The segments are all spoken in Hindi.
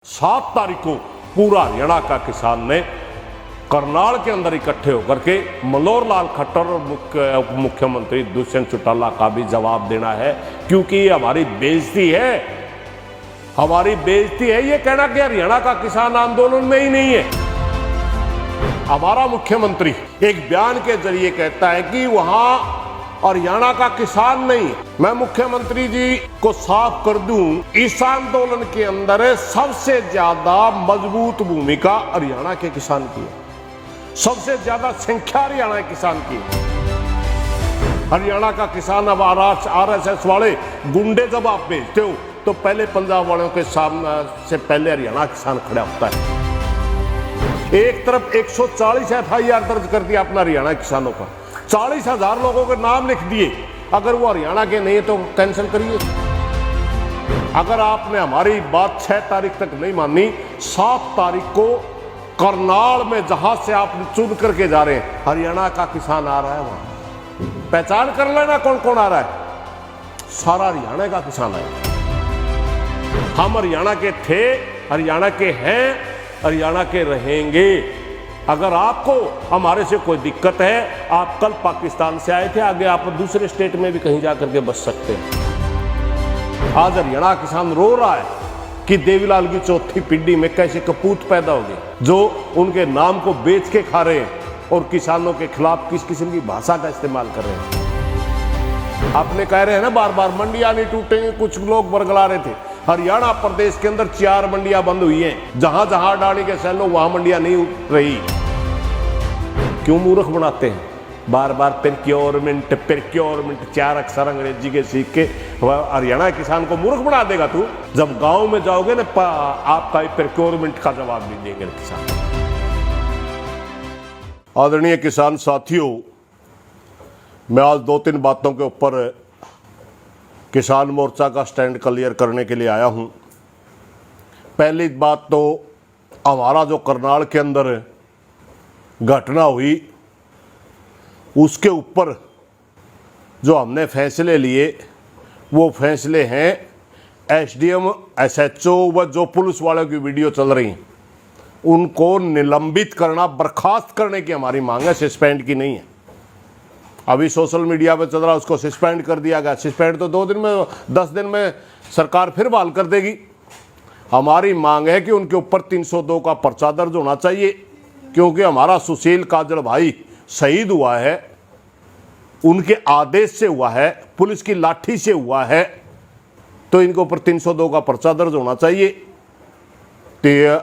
7 तारीख को पूरा हरियाणा का किसान ने करनाल के अंदर इकट्ठे होकर के मनोहर लाल खट्टर और मुख्यमंत्री दुष्यंत चौटाला का भी जवाब देना है, क्योंकि ये हमारी बेइज्जती है। हमारी बेइज्जती है ये कहना कि हरियाणा का किसान आंदोलन में ही नहीं है। हमारा मुख्यमंत्री एक बयान के जरिए कहता है कि वहां हरियाणा का किसान नहीं। मैं मुख्यमंत्री जी को साफ कर दूं, इस आंदोलन के अंदर सबसे ज्यादा मजबूत भूमिका हरियाणा के किसान की है, सबसे ज्यादा संख्या हरियाणा के किसान की है। हरियाणा का किसान अब आरएसएस वाले गुंडे जब आप भेजते हो तो पहले पंजाब वालों के सामने से पहले हरियाणा किसान खड़ा होता है। एक तरफ 140 FIR दर्ज कर दिया अपना हरियाणा किसानों का, 40,000 लोगों के नाम लिख दिए। अगर वो हरियाणा के नहीं है तो कैंसिल करिए। अगर आपने हमारी बात 6 तारीख तक नहीं मानी, 7 तारीख को करनाल में जहां से आप चुन करके जा रहे हैं हरियाणा का किसान आ रहा है, वहां पहचान कर लेना कौन कौन आ रहा है। सारा हरियाणा का किसान है। हम हरियाणा के थे, हरियाणा के हैं, हरियाणा के रहेंगे। अगर आपको हमारे से कोई दिक्कत है, आप कल पाकिस्तान से आए थे, आगे आप दूसरे स्टेट में भी कहीं जाकर के बच सकते हैं। आज हरियाणा किसान रो रहा है कि देवीलाल की चौथी पीढ़ी में कैसे कपूत पैदा हो गए जो उनके नाम को बेच के खा रहे हैं और किसानों के खिलाफ किस किस्म की भाषा का इस्तेमाल कर रहे हैं। आपने कह रहे हैं ना बार बार मंडियां नहीं टूटेंगी, कुछ लोग बरगला रहे थे। हरियाणा प्रदेश के अंदर 4 मंडियां बंद हुई हैं, जहां जहां अडानी के सेल वहां मंडियां नहीं उठ रही। क्यों मूर्ख बनाते हैं बार बार प्रोक्योरमेंट 4 अक्षर अंग्रेजी के सीख के हरियाणा किसान को मूर्ख बना देगा तू। जब गांव में जाओगे ना आपका प्रोक्योरमेंट का जवाब भी देंगे किसान। आदरणीय किसान साथियों, मैं आज 2-3 बातों के ऊपर किसान मोर्चा का स्टैंड क्लियर करने के लिए आया हूं। पहली बात तो हमारा जो करनाल के अंदर घटना हुई उसके ऊपर जो हमने फैसले लिए वो फैसले हैं SDM SHO व जो पुलिस वालों की वीडियो चल रही हैं उनको निलंबित करना, बर्खास्त करने की हमारी मांग है, सस्पेंड की नहीं है। अभी सोशल मीडिया पे चल रहा, उसको सस्पेंड कर दिया गया। सस्पेंड तो 2 दिन में 10 दिन में सरकार फिर बहाल कर देगी। हमारी मांग है कि उनके ऊपर 302 का पर्चा दर्ज होना चाहिए, क्योंकि हमारा सुशील काजल भाई शहीद हुआ है, उनके आदेश से हुआ है, पुलिस की लाठी से हुआ है, तो इनके ऊपर 302 का पर्चा दर्ज होना चाहिए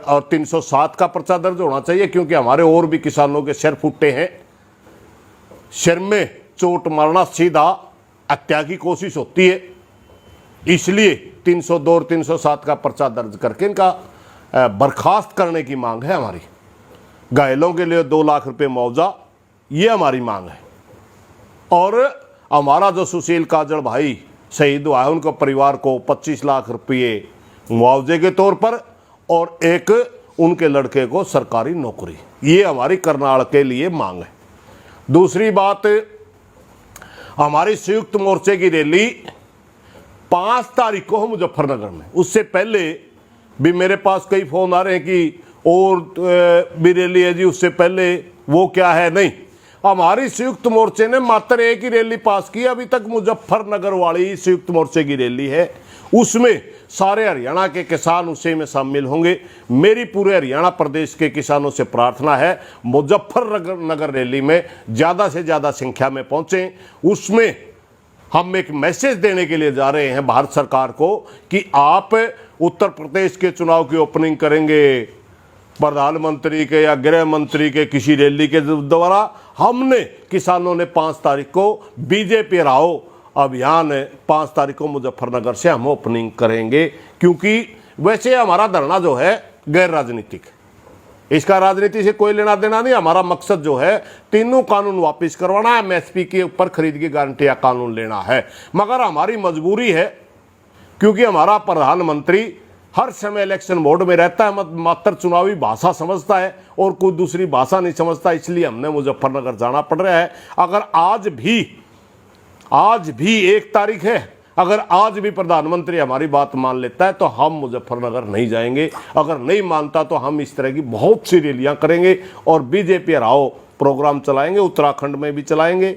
और 307 का पर्चा दर्ज होना चाहिए, क्योंकि हमारे और भी किसानों के सिर फूटे हैं। सिर में चोट मारना सीधा हत्या की कोशिश होती है, इसलिए 302 और 307 का पर्चा दर्ज करके इनका बर्खास्त करने की मांग है हमारी। घायलों के लिए 2 लाख रुपए मुआवजा, ये हमारी मांग है। और हमारा जो सुशील काजल भाई शहीद हुआ है उनके परिवार को 25 लाख रुपये मुआवजे के तौर पर और एक उनके लड़के को सरकारी नौकरी, ये हमारी करनाल के लिए मांग है। दूसरी बात, हमारी संयुक्त मोर्चे की रैली 5 तारीख को है मुजफ्फरनगर में। उससे पहले भी मेरे पास कई फोन आ रहे हैं कि और भी रैली है जी, उससे पहले वो क्या है। नहीं, हमारी संयुक्त मोर्चे ने मात्र एक ही रैली पास की अभी तक, मुजफ्फरनगर वाली संयुक्त मोर्चे की रैली है। उसमें सारे हरियाणा के किसान उसी में शामिल होंगे। मेरी पूरे हरियाणा प्रदेश के किसानों से प्रार्थना है मुजफ्फरनगर रैली में ज़्यादा से ज़्यादा संख्या में पहुँचें। उसमें हम एक मैसेज देने के लिए जा रहे हैं भारत सरकार को कि आप उत्तर प्रदेश के चुनाव की ओपनिंग करेंगे प्रधानमंत्री के या गृह मंत्री के किसी रैली के द्वारा। हमने किसानों ने 5 तारीख को बीजेपी हराओ अभियान 5 तारीख को मुजफ्फरनगर से हम ओपनिंग करेंगे, क्योंकि वैसे हमारा धरना जो है गैर राजनीतिक, इसका राजनीति से कोई लेना देना नहीं। हमारा मकसद जो है तीनों कानून वापस करवाना है, MSP के ऊपर खरीद की गारंटी या कानून लेना है। मगर हमारी मजबूरी है, क्योंकि हमारा प्रधानमंत्री हर समय इलेक्शन मोड में रहता है, मात्र चुनावी भाषा समझता है और कोई दूसरी भाषा नहीं समझता, इसलिए हमने मुजफ्फरनगर जाना पड़ रहा है। अगर आज भी 1 तारीख है, अगर आज भी प्रधानमंत्री हमारी बात मान लेता है तो हम मुजफ्फरनगर नहीं जाएंगे, अगर नहीं मानता तो हम इस तरह की बहुत सी रैलियां करेंगे और बीजेपी हराओ प्रोग्राम चलाएंगे। उत्तराखंड में भी चलाएंगे,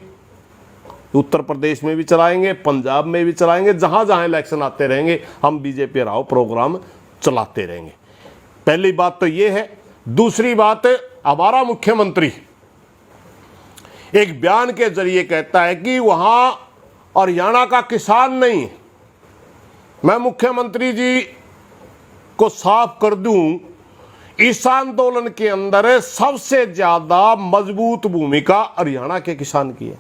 उत्तर प्रदेश में भी चलाएंगे, पंजाब में भी चलाएंगे, जहां जहां इलेक्शन आते रहेंगे हम बीजेपी हराओ प्रोग्राम चलाते रहेंगे। पहली बात तो ये है। दूसरी बात, हमारा मुख्यमंत्री एक बयान के जरिए कहता है कि वहां हरियाणा का किसान नहीं है। मैं मुख्यमंत्री जी को साफ कर दूं, इस आंदोलन के अंदर सबसे ज्यादा मजबूत भूमिका हरियाणा के किसान की है,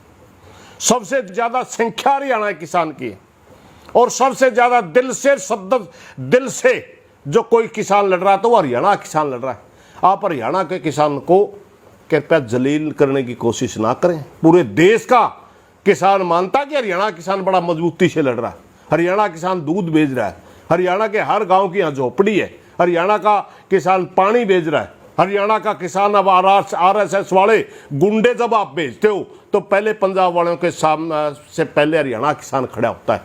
सबसे ज्यादा संख्या हरियाणा के किसान की है और सबसे ज्यादा दिल से जो कोई किसान लड़ रहा है तो वो हरियाणा किसान लड़ रहा है। आप हरियाणा के किसान को कृपया जलील करने की कोशिश ना करें। पूरे देश का किसान मानता कि हरियाणा किसान बड़ा मजबूती से लड़ रहा है। हरियाणा किसान दूध बेच रहा है, हरियाणा के हर गांव की यहाँ झोपड़ी है, हरियाणा का किसान पानी बेच रहा है, हरियाणा का किसान अब RSS वाले गुंडे जब आप बेचते हो तो पहले पंजाब वालों के सामने से पहले हरियाणा किसान खड़ा होता है।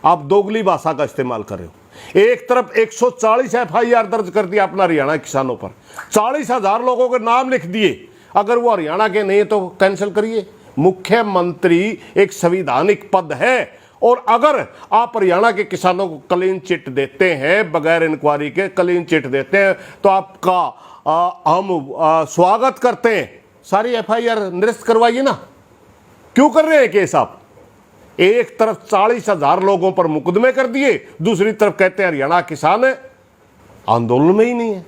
आप दोगली भाषा का इस्तेमाल कर रहे हो। एक तरफ 140 FIR दर्ज कर दिया अपना हरियाणा किसानों पर, 40,000 लोगों के नाम लिख दिए। अगर वो हरियाणा के नहीं तो कैंसिल करिए। मुख्यमंत्री एक संवैधानिक पद है और अगर आप हरियाणा के किसानों को क्लीन चिट देते हैं, बगैर इंक्वायरी के क्लीन चिट देते हैं तो आपका हम स्वागत करते हैं। सारी FIR निरस्त करवाइए ना। क्यों कर रहे हैं केस आप? एक तरफ 40,000 लोगों पर मुकदमे कर दिए, दूसरी तरफ कहते हैं हरियाणा किसान आंदोलन में ही नहीं है।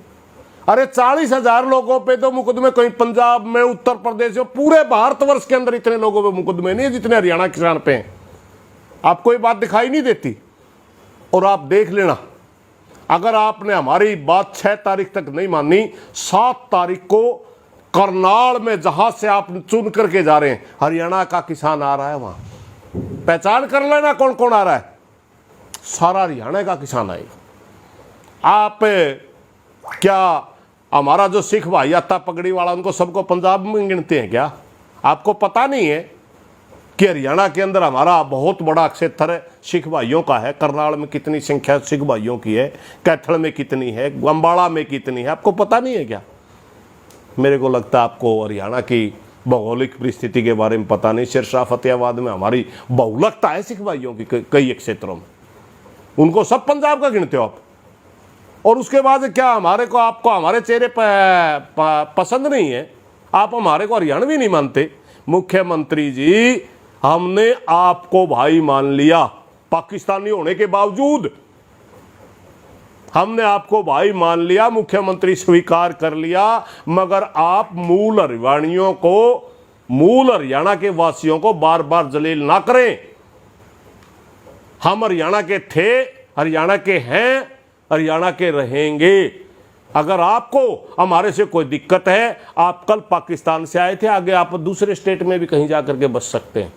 अरे 40,000 लोगों पे तो मुकदमे कहीं पंजाब में, उत्तर प्रदेश में, पूरे भारतवर्ष के अंदर इतने लोगों पे मुकदमे नहीं है जितने हरियाणा किसान पे हैं। आपको ये बात दिखाई नहीं देती? और आप देख लेना, अगर आपने हमारी बात 6 तारीख तक नहीं मानी, 7 तारीख को करनाल में जहां से आप चुन करके जा रहे हैं, हरियाणा का किसान आ रहा है, वहां पहचान कर लेना कौन कौन आ रहा है। सारा हरियाणा का किसान आएगा। आप क्या हमारा जो सिख भाई आता पगड़ी वाला, उनको सबको पंजाब में गिनते हैं क्या? आपको पता नहीं है कि हरियाणा के अंदर हमारा बहुत बड़ा क्षेत्र सिख भाइयों का है। करनाल में कितनी संख्या सिख भाइयों की है, कैथल में कितनी है, अम्बाड़ा में कितनी है, आपको पता नहीं है क्या? मेरे को लगता है आपको हरियाणा की भौगोलिक परिस्थिति के बारे में पता नहीं। सिरसा फतेहाबाद में हमारी बहुलकता है सिख भाइयों की कई क्षेत्रों में, उनको सब पंजाब का गिनते हो आप। और उसके बाद क्या हमारे को, आपको हमारे चेहरे पसंद नहीं है, आप हमारे को हरियाणवी नहीं मानते? मुख्यमंत्री जी, हमने आपको भाई मान लिया, पाकिस्तानी होने के बावजूद हमने आपको भाई मान लिया, मुख्यमंत्री स्वीकार कर लिया, मगर आप मूल हरियाणियों को, मूल हरियाणा के वासियों को बार बार जलील ना करें। हम हरियाणा के थे, हरियाणा के हैं, हरियाणा के रहेंगे। अगर आपको हमारे से कोई दिक्कत है, आप कल पाकिस्तान से आए थे, आगे आप दूसरे स्टेट में भी कहीं जाकर के बस सकते हैं।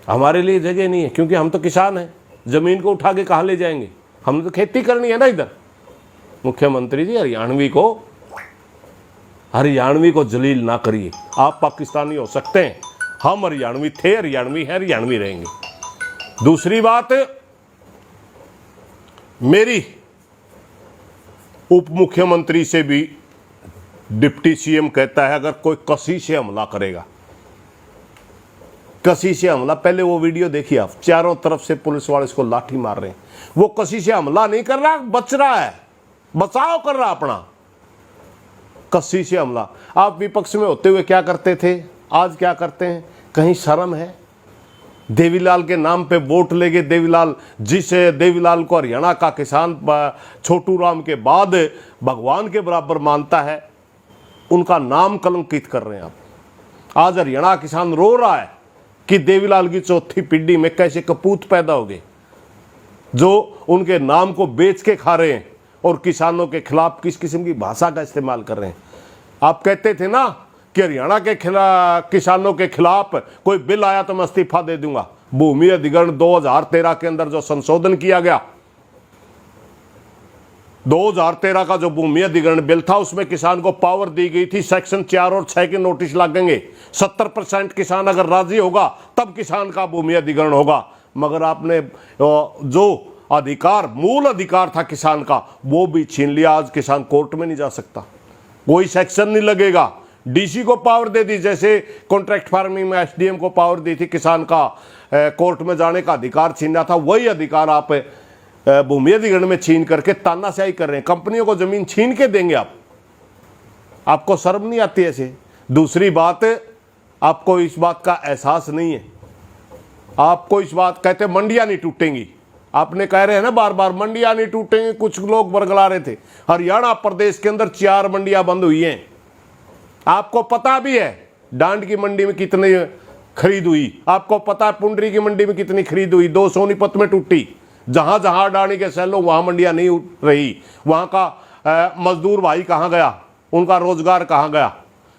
हमारे लिए जगह नहीं है, क्योंकि हम तो किसान हैं। जमीन को उठा के कहाँ ले जाएंगे? हमने तो खेती करनी है ना इधर। मुख्यमंत्री जी, हरियाणवी को जलील ना करिए। आप पाकिस्तानी हो सकते हैं, हम हरियाणवी थे, हरियाणवी हैं, हरियाणवी रहेंगे। दूसरी बात, मेरी उप मुख्यमंत्री से भी डिप्टी CM कहता है, अगर कोई कसी से हमला करेगा, कसी से हमला, पहले वो वीडियो देखिए आप, चारों तरफ से पुलिस वाले इसको लाठी मार रहे हैं। वो कसी से हमला नहीं कर रहा, बच रहा है, बचाव कर रहा अपना। कसी से हमला। आप विपक्ष में होते हुए क्या करते थे, आज क्या करते हैं? कहीं शर्म है? देवीलाल के नाम पे वोट लेके देवीलाल, जिसे देवीलाल को हरियाणा का किसान छोटू राम के बाद भगवान के बराबर मानता है, उनका नाम कलंकित कर रहे हैं आप। आज हरियाणा किसान रो रहा है कि देवीलाल की चौथी पीढ़ी में कैसे कपूत पैदा हो गए जो उनके नाम को बेच के खा रहे हैं और किसानों के खिलाफ किस किस्म की भाषा का इस्तेमाल कर रहे हैं। आप कहते थे ना कि हरियाणा के किसानों के खिलाफ कोई बिल आया तो मैं इस्तीफा दे दूंगा। भूमि अधिग्रहण 2013 के अंदर जो संशोधन किया गया, 2013 का जो भूमि अधिग्रहण बिल था, उसमें किसान को पावर दी गई थी, सेक्शन 4 और 6 के नोटिस लगेंगे। 70% किसान अगर राजी होगा तब किसान का भूमि अधिग्रहण होगा। मगर आपने जो अधिकार, मूल अधिकार था किसान का, वो भी छीन लिया। आज किसान कोर्ट में नहीं जा सकता, कोई सेक्शन नहीं लगेगा। डीसी को पावर दे दी, जैसे कॉन्ट्रैक्ट फार्मिंग में एसडीएम को पावर दी थी किसान का कोर्ट में जाने का अधिकार छीनना था, वही अधिकार आप भूमि अधिग्रहण में छीन करके तानाशाही कर रहे हैं। कंपनियों को जमीन छीन के देंगे आप, आपको शर्म नहीं आती ऐसे? दूसरी बात, आपको इस बात का एहसास नहीं है। आपको इस बात, कहते मंडियां नहीं टूटेंगी, आपने कह रहे हैं ना बार बार मंडियां नहीं टूटेंगी, कुछ लोग बरगला रहे थे। हरियाणा प्रदेश के अंदर 4 मंडियां बंद हुई हैं, आपको पता भी है। डांड की मंडी में कितनी खरीद हुई, आपको पता है पुंडरी की मंडी में कितनी खरीद हुई, 2 सोनीपत में टूटी। जहां जहां अडानी के सेल वहां मंडियां नहीं उठ रही, वहां का मजदूर भाई कहां गया, उनका रोजगार कहां गया?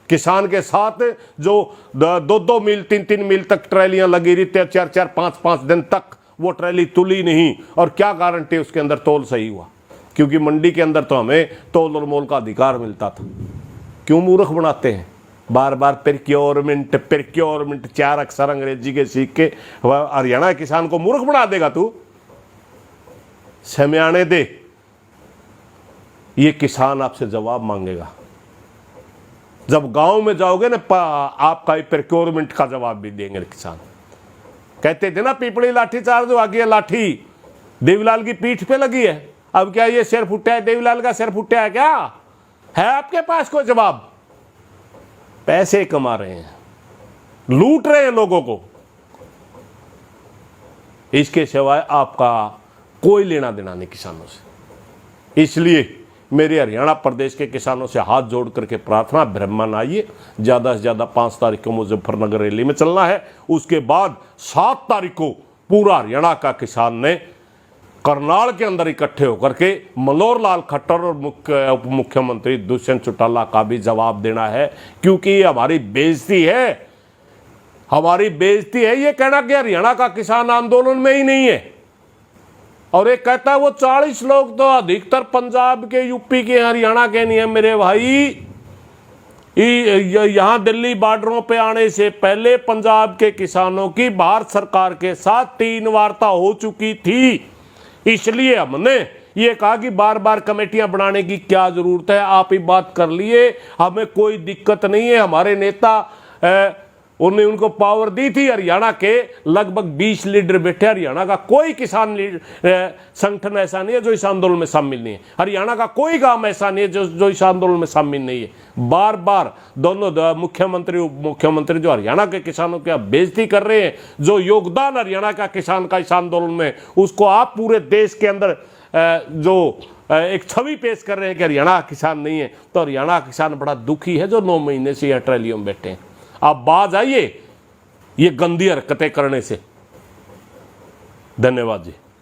किसान के साथ जो 2-2 मील 3-3 मील तक ट्रैलियां लगी रही, 4-4 5-5 दिन तक वो ट्रैली तुली नहीं। और क्या गारंटी उसके अंदर तोल सही हुआ? क्योंकि मंडी के अंदर तो हमें तोल और मोल का अधिकार मिलता था। क्यों मूर्ख बनाते हैं बार बार? प्रोक्योरमेंट 4 अक्षर अंग्रेजी के सीख के हरियाणा किसान को मूर्ख बना देगा तू? समयाने दे, ये किसान आपसे जवाब मांगेगा। जब गांव में जाओगे ना, आपका प्रोक्योरमेंट का जवाब भी देंगे किसान। कहते थे ना पीपड़ी लाठी चार्ज आ गई, लाठी देवीलाल की पीठ पे लगी है। अब क्या ये सिर फुटा है? देवीलाल का सिर फुटा है क्या? है आपके पास कोई जवाब? पैसे कमा रहे हैं, लूट रहे हैं लोगों को, इसके सिवाय आपका कोई लेना देना नहीं किसानों से। इसलिए मेरे हरियाणा प्रदेश के किसानों से हाथ जोड़ करके प्रार्थना, ब्राह्मण आइए, ज़्यादा से ज़्यादा 5 तारीख को मुजफ्फरनगर रैली में चलना है। उसके बाद 7 तारीख को पूरा हरियाणा का किसान ने करनाल के अंदर इकट्ठे होकर के मनोहर लाल खट्टर और उप मुख्यमंत्री दुष्यंत चौटाला का भी जवाब देना है। क्योंकि ये हमारी बेइज्जती है, हमारी बेइज्जती है ये कहना कि हरियाणा का किसान आंदोलन में ही नहीं है। और एक कहता है वो 40 लोग तो अधिकतर पंजाब के, यूपी के, हरियाणा के नहीं है मेरे भाई। यहां दिल्ली बॉर्डरों पे आने से पहले पंजाब के किसानों की भारत सरकार के साथ 3 वार्ता हो चुकी थी। इसलिए हमने ये कहा कि बार बार कमेटियां बनाने की क्या जरूरत है, आप ही बात कर लिए, हमें कोई दिक्कत नहीं है। हमारे नेता उन्होंने उनको पावर दी थी। हरियाणा के लगभग 20 लीडर बैठे। हरियाणा का कोई किसान संगठन ऐसा नहीं है जो इस आंदोलन में शामिल नहीं है। हरियाणा का कोई गांव ऐसा नहीं है जो इस आंदोलन में शामिल नहीं है। बार बार दोनों मुख्यमंत्री उप मुख्यमंत्री जो हरियाणा के किसानों की बेइज्जती कर रहे हैं, जो योगदान हरियाणा का किसान का इस आंदोलन में, उसको आप पूरे देश के अंदर जो एक छवि पेश कर रहे हैं कि हरियाणा किसान नहीं है, तो हरियाणा किसान बड़ा दुखी है जो 9 महीने से यहाँ ट्रैलियों में बैठे हैं। आप बाज आइए ये गंदी हरकतें करने से। धन्यवाद जी।